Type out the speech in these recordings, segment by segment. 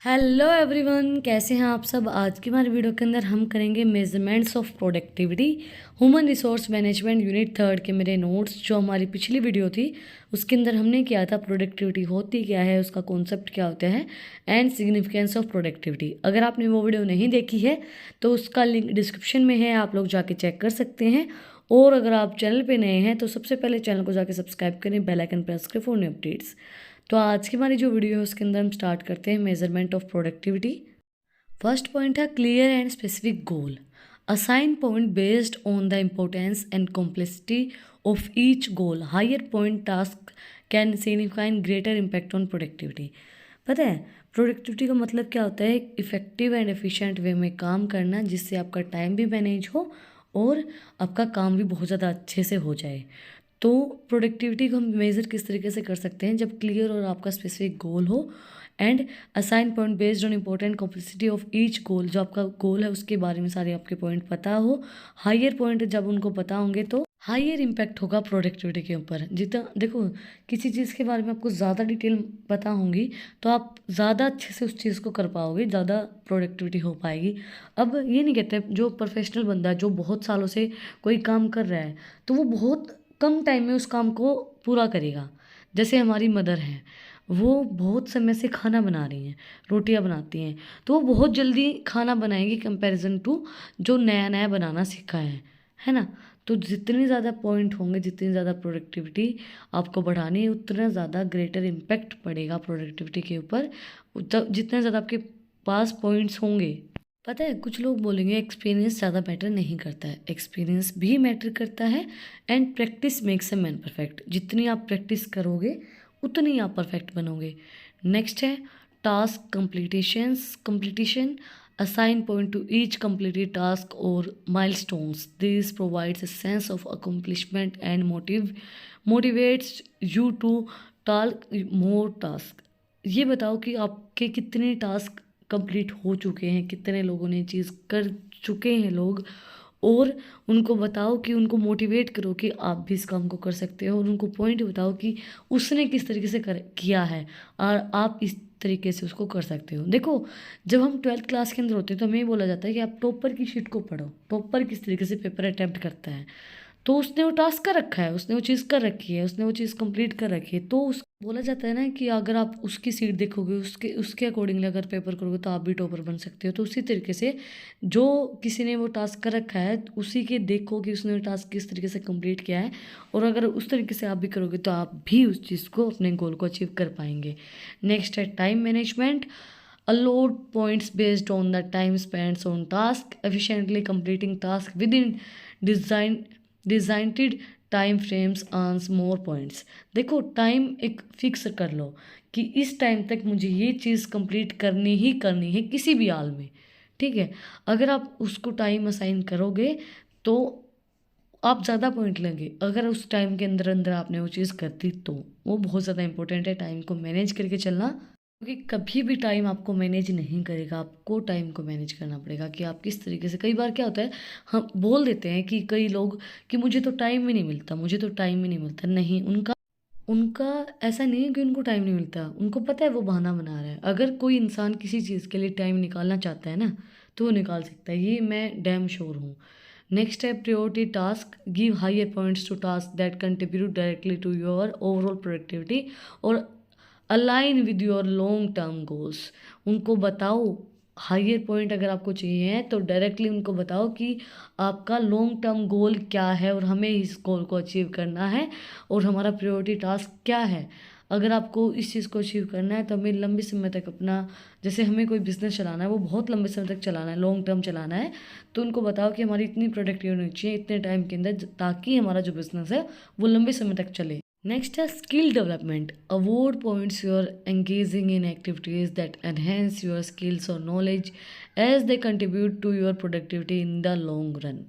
Hello everyone, कैसे हैं आप सब। आज की हमारी वीडियो के अंदर हम करेंगे measurements of productivity human resource management unit third के मेरे नोट्स। जो हमारी पिछली वीडियो थी उसके अंदर हमने किया था प्रोडक्टिविटी होती क्या है, उसका कॉन्सेप्ट क्या होता है एंड सिग्निफिकेंस ऑफ प्रोडक्टिविटी। अगर आपने वो वीडियो नहीं देखी है तो उसका लिंक डिस्क्रिप्शन में है, आप लोग जाके चेक कर सकते हैं। और अगर आप चैनल पे नए हैं तो सबसे पहले चैनल को जाके सब्सक्राइब करें, बेल आइकन प्रेस करें फॉर न्यू अपडेट्स। तो आज की हमारी जो वीडियो है उसके अंदर हम स्टार्ट करते हैं measurement of productivity. First point है clear and specific goal. Assign point based on the importance and complexity of each goal. Higher point task can signify greater impact on productivity. पता है productivity का मतलब क्या होता है? इफेक्टिव एंड एफिशिएंट वे में काम करना जिससे आपका टाइम भी मैनेज हो और आपका काम भी बहुत ज़्यादा अच्छे से हो जाए। तो प्रोडक्टिविटी को हम मेज़र किस तरीके से कर सकते हैं? जब क्लियर और आपका स्पेसिफिक गोल हो and assign point based on important complexity of each goal. जो आपका गोल है उसके बारे में सारे आपके पॉइंट पता हो। हायर पॉइंट जब उनको पता होंगे तो हायर इम्पैक्ट होगा प्रोडक्टिविटी के ऊपर। जितना देखो, किसी चीज़ के बारे में आपको ज़्यादा डिटेल पता होंगी तो आप ज़्यादा अच्छे से उस चीज़ को कर पाओगे, ज़्यादा प्रोडक्टिविटी हो पाएगी। अब ये नहीं कहते जो प्रोफेशनल बंदा है जो बहुत सालों से कोई काम कर रहा है तो वो बहुत कम टाइम में उस काम को पूरा करेगा। जैसे हमारी मदर हैं, वो बहुत समय से खाना बना रही हैं, रोटियां बनाती हैं, तो वो बहुत जल्दी खाना बनाएंगी कंपैरिजन टू जो नया नया बनाना सीखा है ना। तो जितने ज़्यादा पॉइंट होंगे, जितनी ज़्यादा प्रोडक्टिविटी आपको बढ़ानी है, उतना ज़्यादा ग्रेटर इम्पैक्ट पड़ेगा प्रोडक्टिविटी के ऊपर। जितने ज़्यादा आपके पास पॉइंट्स होंगे। पता है कुछ लोग बोलेंगे एक्सपीरियंस ज़्यादा मैटर नहीं करता है। एक्सपीरियंस भी मैटर करता है and practice makes a man perfect. जितनी आप प्रैक्टिस करोगे उतनी आप परफेक्ट बनोगे। नेक्स्ट है task completion. Assign point to each completed task और milestones. This provides a sense of accomplishment and motivates you to task more task. ये बताओ कि आपके कितने टास्क कंप्लीट हो चुके हैं, कितने लोगों ने चीज़ कर चुके हैं लोग। और उनको बताओ कि उनको मोटिवेट करो कि आप भी इस काम को कर सकते हो, और उनको पॉइंट बताओ कि उसने किस तरीके से किया है और आप इस तरीके से उसको कर सकते हो। देखो, जब हम 12th क्लास के अंदर होते हैं तो हमें ये बोला जाता है कि आप टॉपर की शीट को पढ़ो, टॉपर किस तरीके से पेपर अटैम्प्ट करता है। तो उसने वो टास्क कर रखा है, उसने वो चीज़ कर रखी है, उसने वो चीज़ कंप्लीट कर रखी है। तो उस बोला जाता है ना कि अगर आप उसकी सीट देखोगे, उसके उसके अकॉर्डिंगली अगर पेपर करोगे तो आप भी टॉपर बन सकते हो। तो उसी तरीके से जो किसी ने वो टास्क कर रखा है उसी के देखो कि उसने वो टास्क किस तरीके से कंप्लीट किया है, और अगर उस तरीके से आप भी करोगे तो आप भी उस चीज़ को, अपने गोल को अचीव कर पाएंगे। नेक्स्ट है time management. allowed points based on the time spent on task, efficiently completing task within design designated time frames earns more points. देखो, टाइम एक फिक्स कर लो कि इस टाइम तक मुझे ये चीज़ कंप्लीट करनी ही करनी है किसी भी हाल में। ठीक है, अगर आप उसको टाइम असाइन करोगे तो आप ज़्यादा पॉइंट लेंगे। अगर उस टाइम के अंदर अंदर आपने वो चीज़ कर दी तो वो बहुत ज़्यादा इंपॉर्टेंट है, टाइम को मैनेज करके चलना। क्योंकि कभी भी टाइम आपको मैनेज नहीं करेगा, आपको टाइम को मैनेज करना पड़ेगा कि आप किस तरीके से। कई बार क्या होता है, हम बोल देते हैं कि कई लोग कि मुझे तो टाइम ही नहीं मिलता, मुझे तो टाइम ही नहीं मिलता। नहीं, उनका उनका ऐसा नहीं है कि उनको टाइम नहीं मिलता, उनको पता है वो बहाना बना रहा है। अगर कोई इंसान किसी चीज़ के लिए टाइम निकालना चाहता है ना तो वो निकाल सकता है, ये मैं डैम श्योर हूँ। नेक्स्ट है priority task. Give higher points to task that contribute directly to your overall productivity और align with your long term goals. उनको बताओ, हायर पॉइंट अगर आपको चाहिए है तो डायरेक्टली उनको बताओ कि आपका लॉन्ग टर्म गोल क्या है और हमें इस गोल को अचीव करना है और हमारा प्रायोरिटी टास्क क्या है। अगर आपको इस चीज़ को अचीव करना है तो हमें लंबे समय तक अपना, जैसे हमें कोई बिजनेस चलाना है वो बहुत लंबे समय तक चलाना है, लॉन्ग टर्म चलाना है, तो उनको बताओ कि हमारी इतनी प्रोडक्टिव होनी चाहिए इतने टाइम के अंदर, ताकि हमारा जो बिजनेस है वो लंबे समय तक चले। नेक्स्ट है skill development. Award points you are engaging in activities that enhance your skills और knowledge as they contribute to your productivity in the long run.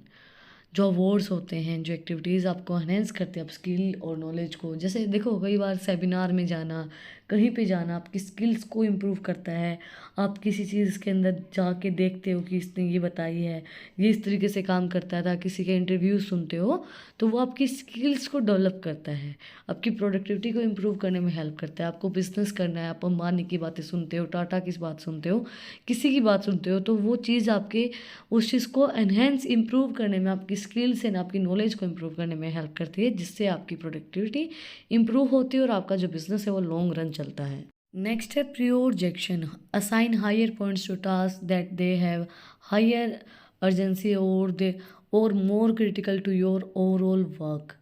जो अवार्ड्स होते हैं, जो एक्टिविटीज़ आपको एनहेंस करते हैं आप स्किल और नॉलेज को। जैसे देखो कई बार सेमिनार में जाना, कहीं पे जाना आपकी स्किल्स को इम्प्रूव करता है। आप किसी चीज़ के अंदर जाके देखते हो कि इसने ये बताई है, ये इस तरीके से काम करता था, किसी के इंटरव्यू सुनते हो, तो वो आपकी स्किल्स को डेवलप करता है, आपकी प्रोडक्टिविटी को इम्प्रूव करने में हेल्प करता है। आपको बिज़नेस करना है, आप अंबानी की बातें सुनते हो, टाटा की बात सुनते हो, किसी की बात सुनते हो, तो वो चीज़ आपके उस चीज़ को एनहेंस इम्प्रूव करने में, आपकी स्किल्स एंड आपकी नॉलेज को इम्प्रूव करने में हेल्प करती है, जिससे आपकी प्रोडक्टिविटी इम्प्रूव होती है और आपका जो बिज़नेस है वो लॉन्ग रन चलता है। नेक्स्ट है prioritization, assign higher points to task that they have higher urgency और more critical to your overall work.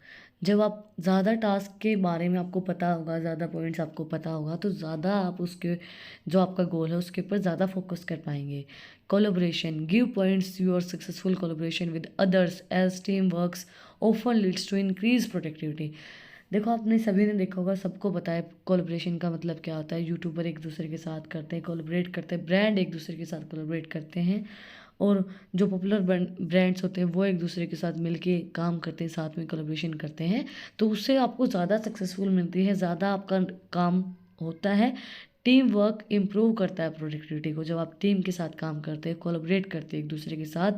जब आप ज़्यादा टास्क के बारे में आपको पता होगा, ज़्यादा पॉइंट्स आपको पता होगा, तो ज़्यादा आप उसके जो आपका गोल है उसके ऊपर ज़्यादा फोकस कर पाएंगे। Collaboration, give points your successful collaboration with others as team works often leads to increase productivity. देखो आपने सभी ने देखा होगा, सबको पता है कोलैबोरेशन का मतलब क्या होता है। यूट्यूबर एक दूसरे के साथ करते हैं, कोलैबोरेट करते हैं, ब्रांड एक दूसरे के साथ कोलैबोरेट करते हैं, और जो पॉपुलर ब्रांड्स होते हैं वो एक दूसरे के साथ मिलके काम करते हैं, साथ में कोलैबोरेशन करते हैं, तो उससे आपको ज़्यादा सक्सेसफुल मिलती है, ज़्यादा आपका काम होता है। टीम वर्क इम्प्रूव करता है प्रोडक्टिविटी को। जब आप टीम के साथ काम करते हैं, कोलैबोरेट करते हैं एक दूसरे के साथ,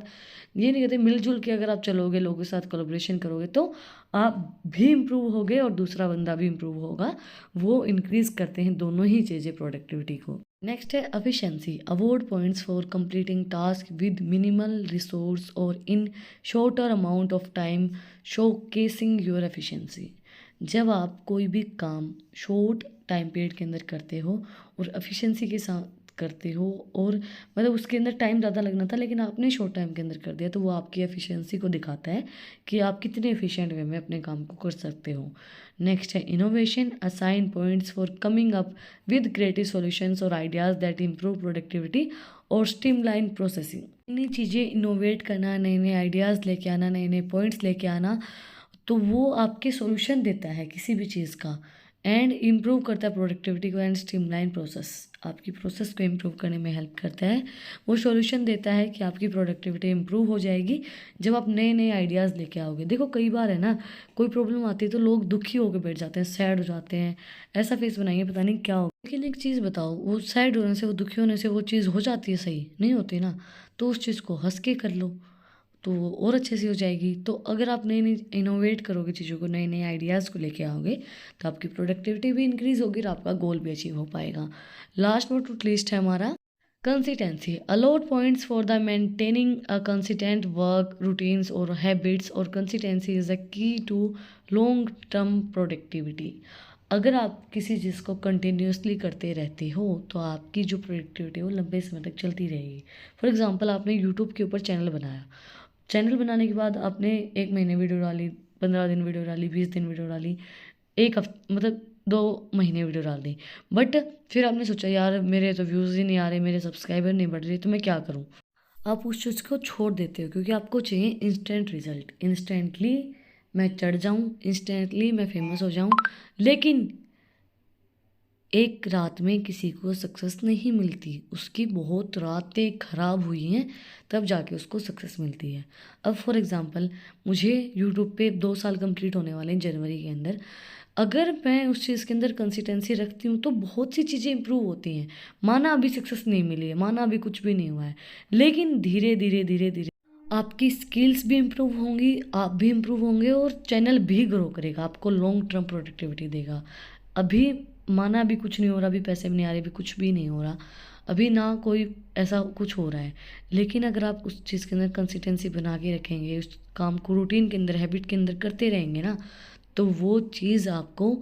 ये नहीं कहते मिलजुल के अगर आप चलोगे, लोगों के साथ कोलैबोरेशन करोगे, तो आप भी इम्प्रूव होगे और दूसरा बंदा भी इम्प्रूव होगा। वो इंक्रीज करते हैं दोनों ही चीज़ें प्रोडक्टिविटी को। नेक्स्ट है efficiency, award points for completing task with minimal resource और in shorter amount of time, showcasing your efficiency. जब आप कोई भी काम शॉर्ट टाइम पीरियड के अंदर करते हो और एफिशिएंसी के साथ करते हो, और मतलब उसके अंदर टाइम ज़्यादा लगना था लेकिन आपने शॉर्ट टाइम के अंदर कर दिया, तो वो आपकी एफिशिएंसी को दिखाता है कि आप कितने एफिशिएंट वे में अपने काम को कर सकते हो। नेक्स्ट है innovation, assign points for coming up with creative solutions और आइडियाज़ दैट इम्प्रूव प्रोडक्टिविटी और स्ट्रीमलाइन प्रोसेसिंग। नई चीज़ें इनोवेट करना, नए नए आइडियाज़ लेके आना, नए नए पॉइंट्स लेके आना, तो वो आपके सॉल्यूशन देता है किसी भी चीज़ का, एंड इम्प्रूव करता है प्रोडक्टिविटी को, एंड स्ट्रीमलाइन प्रोसेस, आपकी प्रोसेस को इम्प्रूव करने में हेल्प करता है। वो सॉल्यूशन देता है कि आपकी प्रोडक्टिविटी इम्प्रूव हो जाएगी जब आप नए नए आइडियाज़ लेके आओगे। देखो कई बार है ना, कोई प्रॉब्लम आती है तो लोग दुखी होकर बैठ जाते हैं, सैड हो जाते हैं, ऐसा फेस बनाएंगे पता नहीं क्या हो। लेकिन एक चीज़ बताओ, वो सैड होने से, वो दुखी होने से वो चीज़ हो जाती है सही? नहीं होती ना। तो उस चीज़ को हंस के कर लो तो वो और अच्छे से हो जाएगी। तो अगर आप नई नई इनोवेट करोगे चीज़ों को, नए नए आइडियाज़ को लेके आओगे, तो आपकी प्रोडक्टिविटी भी इंक्रीज़ होगी और आपका गोल भी अचीव हो पाएगा। लास्ट बट नॉट लीस्ट है हमारा consistency, allot points for the maintaining a consistent work routines और हैबिट्स, और consistency is the key to long term productivity. अगर आप किसी चीज़ को कंटिन्यूसली करते रहते हो तो आपकी जो प्रोडक्टिविटी है वो लंबे समय तक चलती रहेगी। फॉर एग्जांपल आपने यूट्यूब के ऊपर चैनल बनाया, चैनल बनाने के बाद आपने 1 महीने वीडियो डाली, 15 दिन वीडियो डाली, 20 दिन वीडियो डाली, 1 हफ्ते मतलब 2 महीने वीडियो डाल दी, बट फिर आपने सोचा यार मेरे तो व्यूज़ ही नहीं आ रहे, मेरे सब्सक्राइबर नहीं बढ़ रहे, तो मैं क्या करूँ? आप उस चीज़ को छोड़ देते हो क्योंकि आपको चाहिए इंस्टेंट रिजल्ट, इंस्टेंटली मैं चढ़ जाऊँ, इंस्टेंटली मैं फेमस हो जाऊँ। लेकिन एक रात में किसी को सक्सेस नहीं मिलती, उसकी बहुत रातें खराब हुई हैं तब जाके उसको सक्सेस मिलती है। अब फॉर एग्ज़ाम्पल मुझे यूट्यूब पे 2 साल कंप्लीट होने वाले हैं जनवरी के अंदर। अगर मैं उस चीज़ के अंदर कंसिस्टेंसी रखती हूँ तो बहुत सी चीज़ें इंप्रूव होती हैं। माना अभी सक्सेस नहीं मिली है, माना अभी कुछ भी नहीं हुआ है, लेकिन धीरे धीरे धीरे धीरे आपकी स्किल्स भी इम्प्रूव होंगी, आप भी इम्प्रूव होंगे और चैनल भी ग्रो करेगा, आपको लॉन्ग टर्म प्रोडक्टिविटी देगा। अभी माना अभी कुछ नहीं हो रहा, अभी पैसे भी नहीं आ रहे, अभी कुछ भी नहीं हो रहा, अभी ना कोई ऐसा कुछ हो रहा है, लेकिन अगर आप उस चीज़ के अंदर कंसिस्टेंसी बना के रखेंगे, उस काम को रूटीन के अंदर, हैबिट के अंदर करते रहेंगे ना, तो वो चीज़ आपको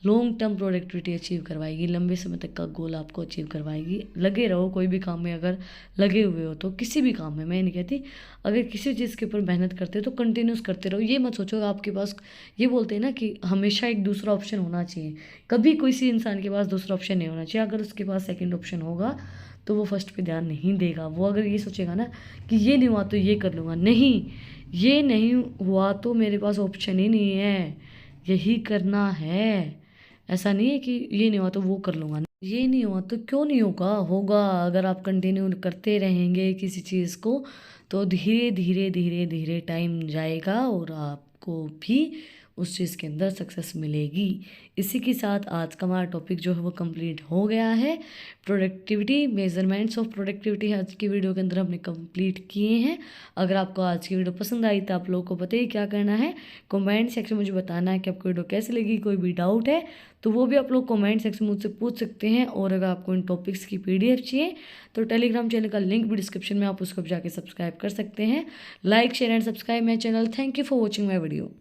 लॉन्ग टर्म प्रोडक्टिविटी अचीव करवाएगी, लंबे समय तक का गोल आपको अचीव करवाएगी। लगे रहो कोई भी काम में, अगर लगे हुए हो तो किसी भी काम में, मैं नहीं कहती, अगर किसी चीज़ के ऊपर मेहनत करते हो तो कंटिन्यूस करते रहो। ये मत सोचो आपके पास, ये बोलते हैं ना कि हमेशा एक दूसरा ऑप्शन होना चाहिए, कभी किसी इंसान के पास दूसरा ऑप्शन नहीं होना चाहिए। अगर उसके पास सेकेंड ऑप्शन होगा तो वो फर्स्ट पे ध्यान नहीं देगा। वो अगर ये सोचेगा ना कि ये नहीं हुआ तो ये कर लूँगा, नहीं, ये नहीं हुआ तो मेरे पास ऑप्शन ही नहीं है, यही करना है। ऐसा नहीं है कि ये नहीं हुआ तो वो कर लूँगा, ये नहीं हुआ तो क्यों नहीं होगा, होगा। अगर आप कंटिन्यू करते रहेंगे किसी चीज़ को तो धीरे धीरे धीरे धीरे टाइम जाएगा और आपको भी उस चीज़ के अंदर सक्सेस मिलेगी। इसी के साथ आज का हमारा टॉपिक जो है वो कंप्लीट हो गया है। प्रोडक्टिविटी, मेजरमेंट्स ऑफ प्रोडक्टिविटी आज की वीडियो के अंदर हमने कंप्लीट किए हैं। अगर आपको आज की वीडियो पसंद आई तो आप लोगों को पता ही क्या करना है, कमेंट सेक्शन में मुझे बताना है कि आपको वीडियो कैसी लगी। कोई भी डाउट है तो वो भी आप लोग कमेंट सेक्शन में मुझसे पूछ सकते हैं। और अगर आपको इन टॉपिक्स की PDF चाहिए तो टेलीग्राम चैनल का लिंक भी डिस्क्रिप्शन में, आप उसको जाके सब्सक्राइब कर सकते हैं। Like, share and subscribe my channel. Thank you for watching my video.